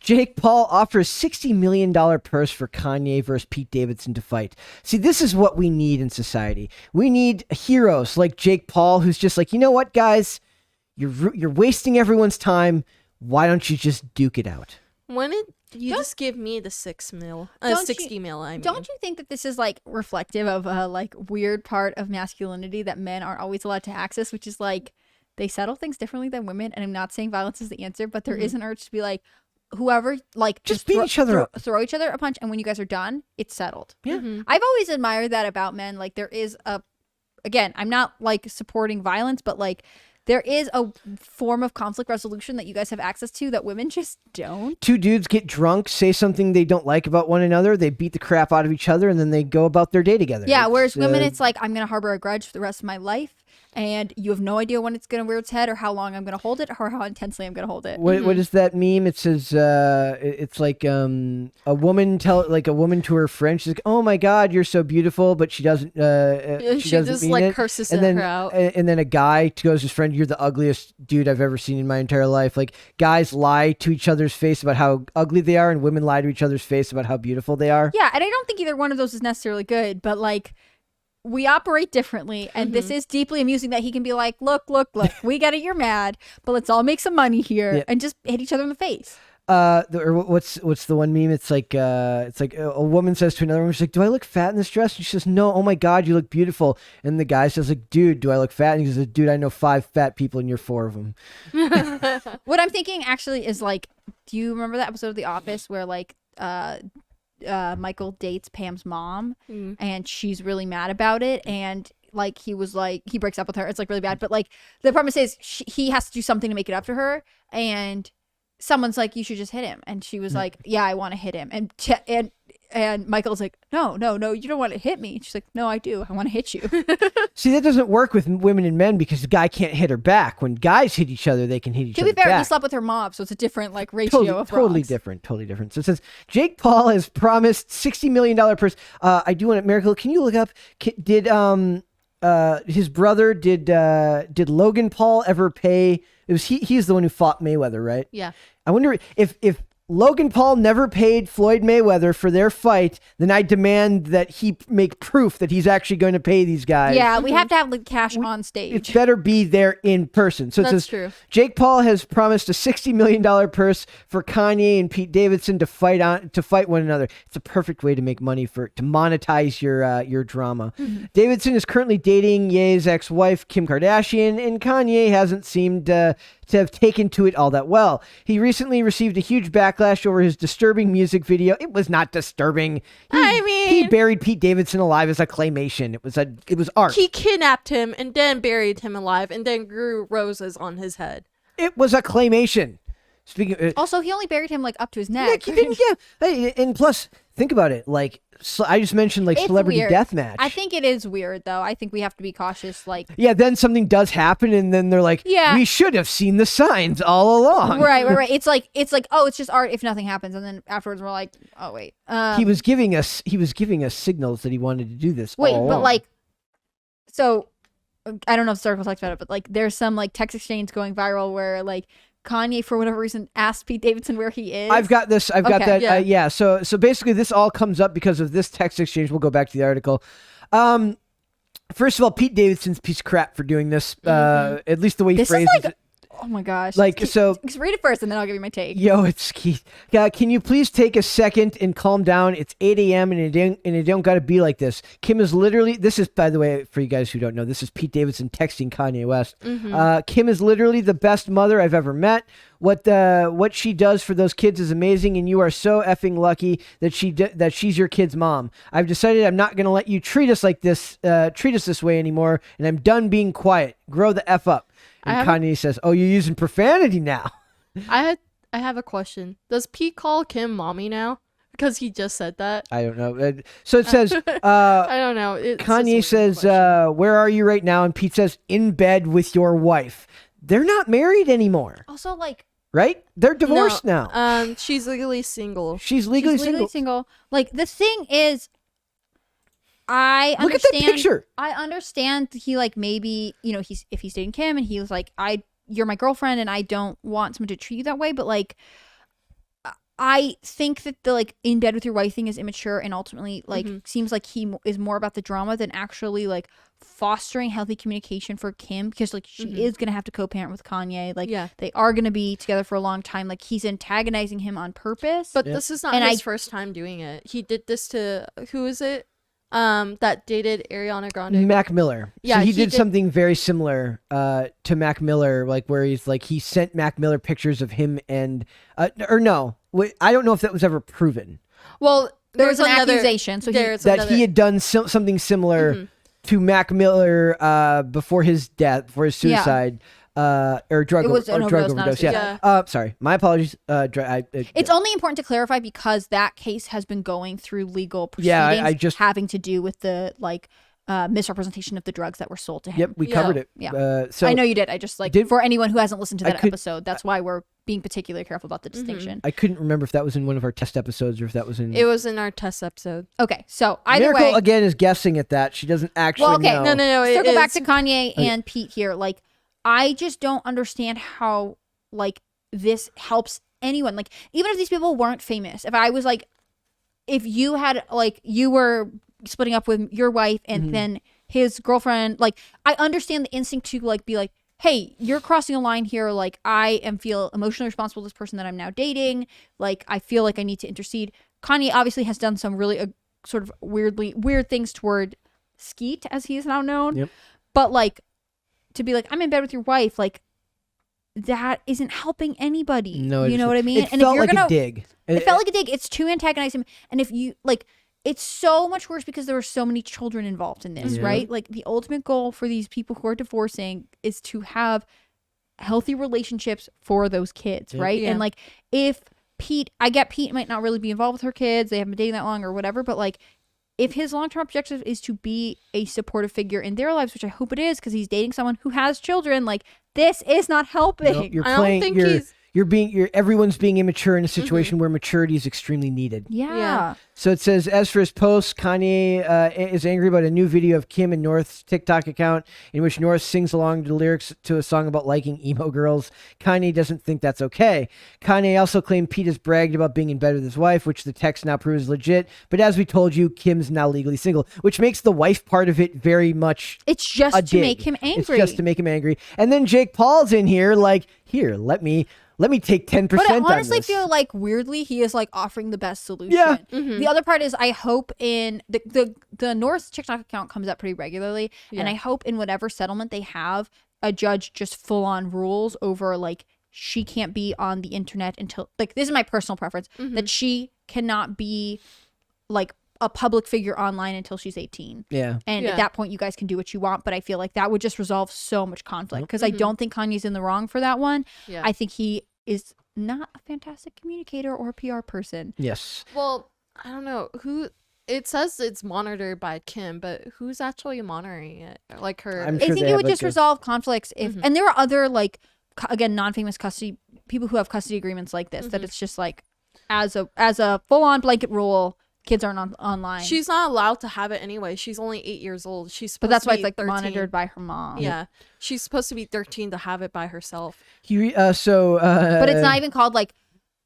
Jake Paul offers $60 million purse for Kanye versus Pete Davidson to fight. See, this is what we need in society. We need heroes like Jake Paul, who's just like, you know what, guys? You're wasting everyone's time. Why don't you just duke it out? When did you just give me the 60 mil? I mean. Don't you think that this is like reflective of a like weird part of masculinity that men aren't always allowed to access, which is like they settle things differently than women? And I'm not saying violence is the answer, but there is an urge to be like, whoever, like, just beat each other up. Throw each other a punch, and when you guys are done, it's settled. Yeah. I've always admired that about men. Like, there is again, I'm not like supporting violence, but like there is a form of conflict resolution that you guys have access to that women just don't. Two dudes get drunk, say something they don't like about one another, they beat the crap out of each other, and then they go about their day together. Yeah, whereas women, it's like, I'm going to harbor a grudge for the rest of my life, and you have no idea when it's going to rear its head or how long I'm going to hold it or how intensely I'm going to hold it. What is that meme? It says, it's like a woman to her friend, she's like, oh my God, you're so beautiful, but she doesn't, she doesn't just mean like it. curses and then, her out. And then a guy goes to his friend, you're the ugliest dude I've ever seen in my entire life. Like, guys lie to each other's face about how ugly they are, and women lie to each other's face about how beautiful they are. Yeah, and I don't think either one of those is necessarily good, but like, we operate differently, and this is deeply amusing that he can be like, look, we get it, you're mad, but let's all make some money here and just hit each other in the face. What's the one meme? It's like a woman says to another woman, she's like, do I look fat in this dress? And she says, no, oh my God, you look beautiful. And the guy says, like, dude, do I look fat? And he says, dude, I know 5 fat people and you're 4 of them. What I'm thinking actually is like, do you remember that episode of The Office where like Michael dates Pam's mom and she's really mad about it, and like he breaks up with her, it's like really bad, but like the premise is he has to do something to make it up to her, and someone's like, you should just hit him, and she was like, yeah, I want to hit him, and Michael's like, no, you don't want to hit me. She's like, no, I do, I want to hit you. See, that doesn't work with women and men because the guy can't hit her back. When guys hit each other, they can hit each other back. To be fair, he slept with her mom, so it's a different like ratio of totally bronze. different. So it says Jake Paul has promised $60 million purse. I do want to, Miracle, can you look up, did his brother, did Logan Paul ever pay? It was he's the one who fought Mayweather, right? Yeah. I wonder if Logan Paul never paid Floyd Mayweather for their fight, then I demand that he make proof that he's actually going to pay these guys. Yeah, we have to have like cash on stage. It better be there in person. So it says, true. Jake Paul has promised a $60 million purse for Kanye and Pete Davidson to fight one another. It's a perfect way to make money to monetize your drama. Davidson is currently dating Ye's ex-wife Kim Kardashian, and Kanye hasn't seemed to have taken to it all that well. He recently received a huge backlash over his disturbing music video. It was not disturbing. He buried Pete Davidson alive as a claymation. It was art. He kidnapped him and then buried him alive and then grew roses on his head. It was a claymation. Also, he only buried him like up to his neck. Yeah. Hey, and plus, think about it. Like, I just mentioned like It's celebrity weird. deathmatch. I think it is weird though. I think we have to be cautious. Like, yeah, then something does happen, and then they're like, Yeah. we should have seen the signs all along. right. It's like, oh, it's just art if nothing happens, and then afterwards we're like, oh wait. He was giving us signals that he wanted to do this. Wait, all but along. like, so I don't know if Circle talked about it, but like, there's some like text exchange going viral where like Kanye, for whatever reason, asked Pete Davidson where he is. I've got this. I've got that. yeah. Yeah. So basically, this all comes up because of this text exchange. We'll go back to the article. First of all, Pete Davidson's a piece of crap for doing this. At least the way he This is phrases like, it. oh my gosh. Like, so. Just read it first, and then I'll give you my take. Yo, it's Keith. Can you please take a second and calm down? It's 8 a.m. and it don't got to be like this. Kim is literally, this is, by the way, for you guys who don't know, this is Pete Davidson texting Kanye West. Kim is literally the best mother I've ever met. What she does for those kids is amazing, and you are so effing lucky that she's your kid's mom. I've decided I'm not gonna let you treat us this way anymore, and I'm done being quiet. Grow the F up. And Kanye says, "Oh, you're using profanity now." I have a question. Does Pete call Kim mommy now? Because he just said that. I don't know. So it says, I don't know. It's Kanye just a weird says, question. "Where are you right now?" And Pete says, "In bed with your wife." They're not married anymore, Also, like, right? They're divorced now. She's legally single. She's legally single. Like, the thing is, I Look understand. at that picture. I understand he like maybe, you know, if he's dating Kim and he was like, you're my girlfriend and I don't want someone to treat you that way, but like, I think that the like in bed with your wife thing is immature and ultimately like seems like he is more about the drama than actually like fostering healthy communication for Kim, because like she is gonna have to co-parent with Kanye. Like they are gonna be together for a long time. Like he's antagonizing him on purpose. But this is not his first time doing it. He did this to, who is it? That dated Ariana Grande. Mac Miller. Yeah, so he did something very similar to Mac Miller, like where he's like he sent Mac Miller pictures of him and or no, I don't know if that was ever proven. Well, there was an accusation, so he had done something similar to Mac Miller before his death, before his suicide. Or drug overdose. Yeah. Sorry, my apologies. It's only important to clarify because that case has been going through legal proceedings. I just having to do with the like misrepresentation of the drugs that were sold to him. Yep, we covered it. Yeah, so I know you did. I just like for anyone who hasn't listened to that episode, that's why we're being particularly careful about the distinction. I couldn't remember if that was in one of our test episodes or if that was in. It was in our test episode. Okay, so either Miracle way, again is guessing at that. She doesn't actually know. No. Circle back to Kanye and Pete here. Like, I just don't understand how like this helps anyone. Like, even if these people weren't famous, if I was like, if you had like you were splitting up with your wife and then his girlfriend, like I understand the instinct to like be like, hey, you're crossing a line here. Like I feel emotionally responsible to this person that I'm now dating. Like I feel like I need to intercede. Kanye obviously has done some really sort of weird things toward Skeet, as he is now known. Yep. But like to be like, I'm in bed with your wife, like that isn't helping anybody. No, you know what I mean? It felt like a dig. It felt like a dig. It's too antagonizing. And if you like, it's so much worse because there were so many children involved in this, right? Like the ultimate goal for these people who are divorcing is to have healthy relationships for those kids, right? And like if I get Pete might not really be involved with her kids, they haven't been dating that long or whatever, but like if his long-term objective is to be a supportive figure in their lives, which I hope it is because he's dating someone who has children, like this is not helping. No, you're playing. Everyone's being immature in a situation where maturity is extremely needed. Yeah. So it says, as for his posts, Kanye is angry about a new video of Kim and North's TikTok account in which North sings along to the lyrics to a song about liking emo girls. Kanye doesn't think that's okay. Kanye also claimed Pete has bragged about being in bed with his wife, which the text now proves is legit. But as we told you, Kim's now legally single, which makes the wife part of it very much It's just to make him angry. It's just to make him angry. And then Jake Paul's in here like, here, let me take 10%. But I honestly on this. feel like weirdly he is like offering the best solution. Yeah. The other part is I hope in the North TikTok account comes up pretty regularly, and I hope in whatever settlement they have, a judge just full on rules over like she can't be on the internet until like this is my personal preference that she cannot be like a public figure online until she's 18. Yeah. And at that point, you guys can do what you want. But I feel like that would just resolve so much conflict because I don't think Kanye's in the wrong for that one. Yeah. I think he is not a fantastic communicator or PR person. Yes. Well, I don't know who. It says it's monitored by Kim, but who's actually monitoring it? Like her. I'm I sure think they it have, would like, just resolve conflicts if, and there are other like, again, non-famous custody people who have custody agreements like this. That it's just like, as a full-on blanket rule, kids aren't online. She's not allowed to have it anyway. She's only 8 years old. She's supposed but that's to why be it's like 13. monitored by her mom. Yeah, she's supposed to be 13 to have it by herself. But But it's not even called like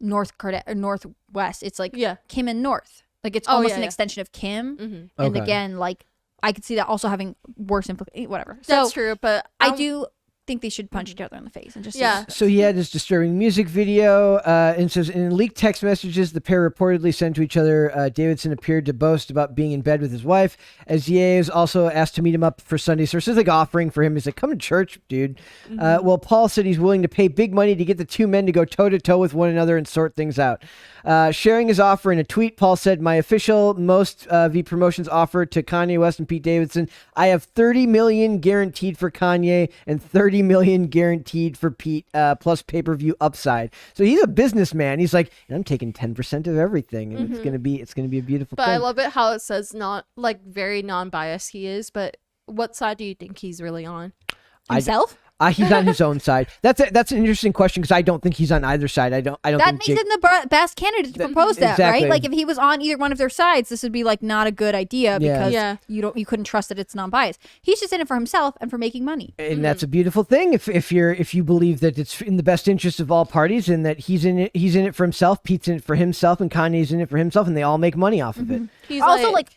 Northwest. It's like Kim and North. Like it's almost an extension of Kim. And again, like I could see that also having worse implications. Whatever. That's true, but I do think they should punch each other in the face and just So he had his disturbing music video and says in leaked text messages the pair reportedly sent to each other, Davidson appeared to boast about being in bed with his wife as Ye is also asked to meet him up for Sunday service. So it's like offering for him. He's like, come to church, dude. Well, Paul said he's willing to pay big money to get the two men to go toe to toe with one another and sort things out. Sharing his offer in a tweet, Paul said, my official most V promotions offer to Kanye West and Pete Davidson. I have $30 million guaranteed for Kanye and $30 million guaranteed for Pete, plus pay-per-view upside. So he's a businessman. He's like, I'm taking 10% of everything, and it's gonna be a beautiful But thing. I love it how it says not like very non-biased he is. But what side do you think he's really on? himself. He's on his own side. That's an interesting question because I don't think he's on either side. I don't. That think makes Jake, him the best candidate to propose that, exactly. right? Like if he was on either one of their sides, this would be like not a good idea because Yeah. you couldn't trust that it's non-biased. He's just in it for himself and for making money. and that's a beautiful thing. If you believe that it's in the best interest of all parties and that he's in it for himself, Pete's in it for himself, and Kanye's in it for himself, and they all make money off of it. He's Also, like,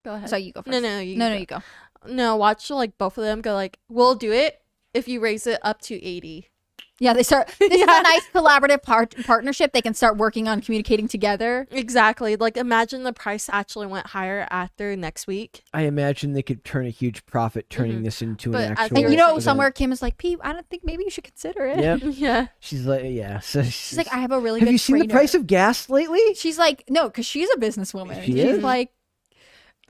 go ahead. sorry, you go first. No, you go. No, watch like both of them go like, we'll do it if you raise it up to 80. Yeah, they start. This is a nice collaborative partnership. They can start working on communicating together. Exactly. Like imagine the price actually went higher after next week. I imagine they could turn a huge profit turning this into But an as actual. you And you were know, saying- somewhere Kim is like, Pete, I don't think maybe you should consider it. Yep. Yeah. She's like, yeah. So She's like, I have a really have good you seen the trainer. price of gas lately? She's like, no, because she's a businesswoman. She She's is? like,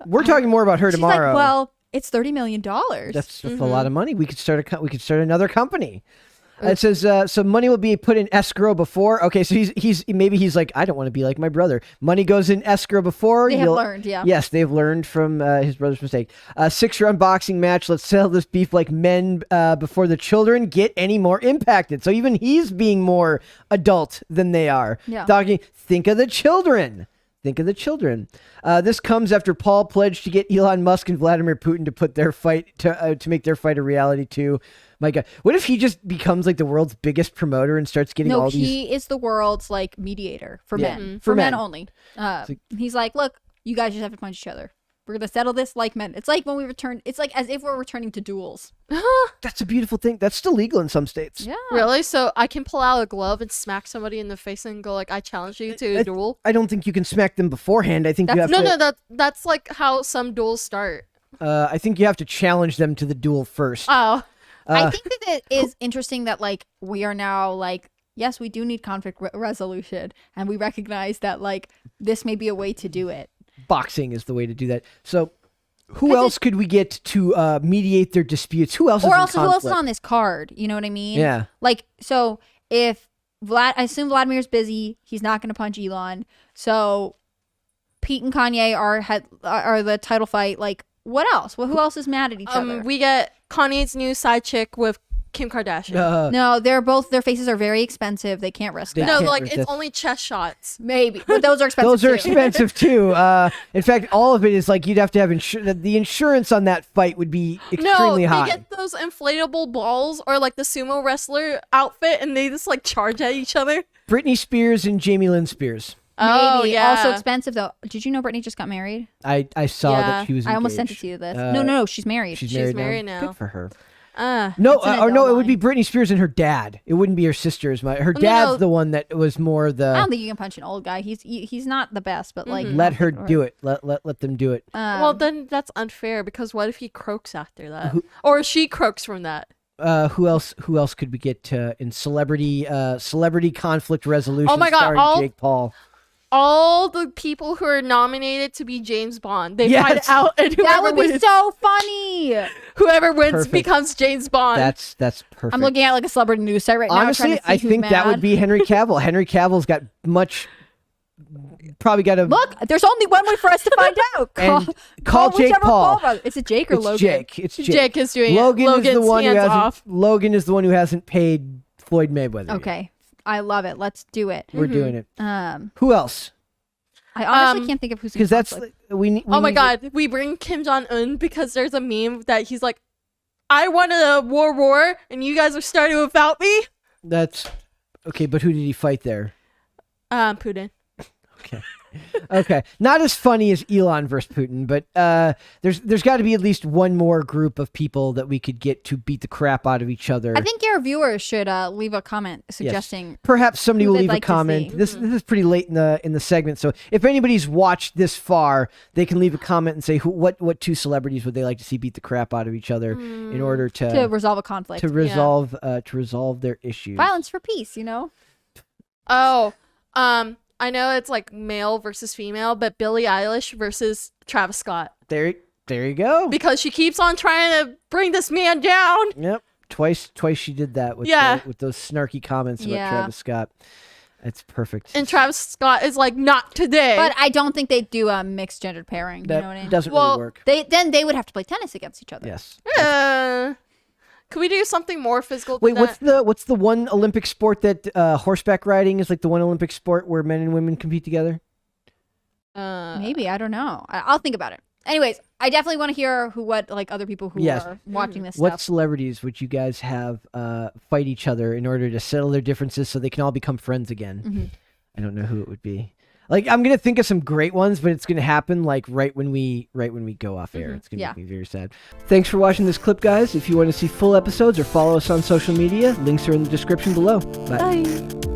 We're talking more about her she's tomorrow. like, well, it's $30 million. That's a lot of money. We could start another company. It says so money will be put in escrow before. Okay, so he's like, I don't want to be like my brother. Money goes in escrow before. They have learned, yeah. Yes, they've learned from his brother's mistake. 6-round boxing match. Let's settle this beef like men before the children get any more impacted. So even he's being more adult than they are. Yeah. Think of the children. Think of the children. This comes after Paul pledged to get Elon Musk and Vladimir Putin to put their fight to make their fight a reality too. My God, what if he just becomes like the world's biggest promoter and starts getting No, all these? he is the world's like mediator for Yeah. men. For For men men. only. He's like, look, you guys just have to punch each other. We're gonna settle this like men. It's like when we return. It's like as if we're returning to duels. That's a beautiful thing. That's still legal in some states. Yeah. Really? So I can pull out a glove and smack somebody in the face and go like, I challenge you to a duel? I don't think you can smack them beforehand. I think you have No, to. that's like how some duels start. I think you have to challenge them to the duel first. Oh. I think that it is interesting that like we are now like, yes, we do need conflict resolution, and we recognize that like this may be a way to do it. Boxing is the way to do that. So, who else could we get to mediate their disputes? Who else? Or is in also, who else is conflict? on this card? You know what I mean? Yeah. Like, so if I assume Vladimir's busy, he's not going to punch Elon. So Pete and Kanye are the title fight. Like, what else? Well, who else is mad at each other? We get Kanye's new side chick with Kim Kardashian. No, their faces are very expensive. They can't risk They that. No, can't like resist. it's only chest shots. Maybe, but those are expensive. Those are too. expensive too. In fact, all of it is like you'd have to have the insurance on that fight would be extremely No, high. they get those inflatable balls or like the sumo wrestler outfit, and they just like charge at each other. Britney Spears and Jamie Lynn Spears. Oh, Maybe. yeah. Also expensive though. Did you know Britney just got married? I saw Yeah. that she was. I almost sent it engaged. to you. This. No, she's married. She's She's married, married now. now. Good for her. Uh, No, It's an or no, adult it would be line. Britney Spears and her dad. It wouldn't be her sister. Her dad's no. the one that was more I the. don't think you can punch an old guy. He's not the best, but like Let her do it. Let them do it. well, then that's unfair because what if he croaks after that, or she croaks from that? Who else could we get in celebrity conflict resolution? Oh my God, starring Jake Paul. All the people who are nominated to be James Bond, they Yes. fight out, and that whoever would be wins, so funny. whoever wins Perfect. becomes James Bond. That's perfect. I'm looking at like a celebrity news site right now. Honestly, trying to see I who's think that would mad. be Henry Cavill. Henry Cavill's got probably got a Look, there's only one way for us to find out. And call Jake whichever Paul. brother. Is it Jake or It's Logan? Jake. It's Jake. Jake is doing Logan it. is the Logan's one who hands hasn't. off. Logan is the one who hasn't paid Floyd Mayweather. Okay, I love it. Let's do it. We're doing it. Um, Who else? I honestly can't think of who's in Because that's conflict. we. Oh my need- God, we bring Kim Jong Un because there's a meme that he's like, I wanted a war, and you guys are starting without me. That's okay. But who did he fight there? Putin. Okay. Okay. Not as funny as Elon versus Putin, but there's got to be at least one more group of people that we could get to beat the crap out of each other. I think your viewers should leave a comment suggesting. Perhaps somebody who will they'd leave like a to comment. see. This is pretty late in the segment, so if anybody's watched this far, they can leave a comment and say what two celebrities would they like to see beat the crap out of each other in order To resolve a conflict. to resolve their issues. Violence for peace, you know? Oh, I know it's like male versus female, but Billie Eilish versus Travis Scott. There you go. Because she keeps on trying to bring this man down. Yep. Twice she did that with Yeah. with those snarky comments about Yeah. Travis Scott. That's perfect. And Travis Scott is like, not today. But I don't think they'd do a mixed gendered pairing. that You know what I mean? doesn't Well, really work. Then they would have to play tennis against each other. Yes. Could we do something more physical? Wait, than what's the one Olympic sport that horseback riding is like the one Olympic sport where men and women compete together? Maybe, I don't know. I'll think about it. Anyways, I definitely want to hear what other people who are watching this What stuff. celebrities would you guys have fight each other in order to settle their differences so they can all become friends again? Mm-hmm. I don't know who it would be. Like, I'm gonna think of some great ones, but it's gonna happen like right when we go off air. It's gonna make me very sad. Thanks for watching this clip, guys. If you want to see full episodes or follow us on social media, links are in the description below. Bye. Bye.